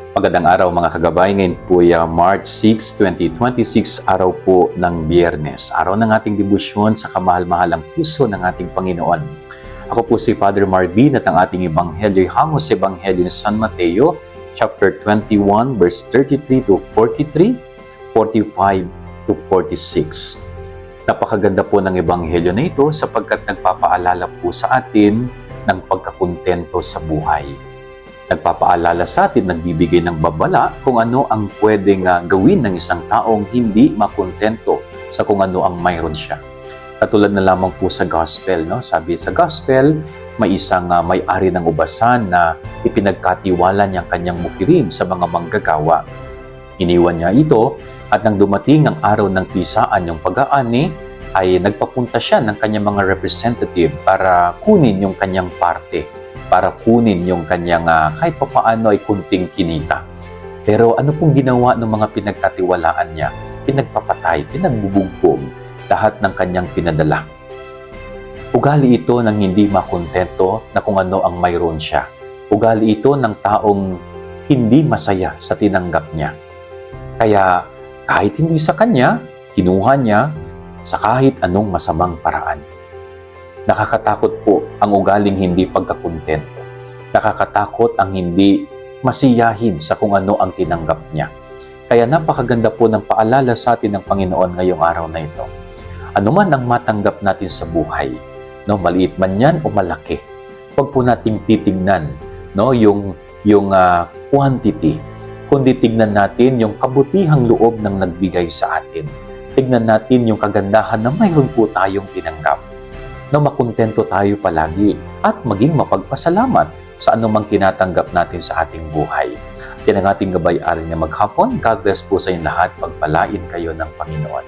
Magandang araw mga kagabay. Ngayon po ay March 6, 2026, araw po ng Biyernes. Araw ng ating debosyon sa kamahal-mahalang puso ng ating Panginoon. Ako po si Father Marvin at ang ating ebanghelyo ay hango sa ebanghelyo ni San Mateo, chapter 21, verse 33 to 43, 45 to 46. Napakaganda po ng ebanghelyo na ito sapagkat nagpapaalala po sa atin ng pagkakontento sa buhay. Nagpapaalala sa atin, nagbibigay ng babala kung ano ang pwedeng gawin ng isang taong hindi makontento sa kung ano ang mayroon siya. Katulad na lamang po sa gospel, no? Sabi sa gospel, may isang may-ari ng ubasan na ipinagkatiwala niyang kanyang mukirin sa mga manggagawa. Iniwan niya ito at nang dumating ang araw ng pisaan yung pag-aani, ay nagpapunta siya ng kanyang mga representative para kunin yung kanyang parte, para kunin yung kanyang kahit papaano ay kunting kinita. Pero ano pong ginawa ng mga pinagkatiwalaan niya? Pinagpapatay, pinagbubugbog lahat ng kanyang pinadala. Ugali ito ng hindi makontento na kung ano ang mayroon siya. Ugali ito ng taong hindi masaya sa tinanggap niya. Kaya kahit hindi sa kanya, kinuha niya sa kahit anong masamang paraan. Nakakatakot po ang ugaling hindi pagkakontento. Nakakatakot ang hindi masiyahin sa kung ano ang tinanggap niya. Kaya napakaganda po ng paalala sa atin ng Panginoon ngayong araw na ito. Ano man ang matanggap natin sa buhay, no, maliit man yan o malaki, huwag po nating titignan, no, yung quantity, kundi tignan natin yung kabutihang loob ng nagbigay sa atin. Tignan natin yung kagandahan na mayroon po tayong tinanggap, na makontento tayo palagi at maging mapagpasalamat sa anumang tinatanggap natin sa ating buhay. Yan ang ating gabay-aral na maghapon. God bless po sa inyo lahat. Pagpalain kayo ng Panginoon.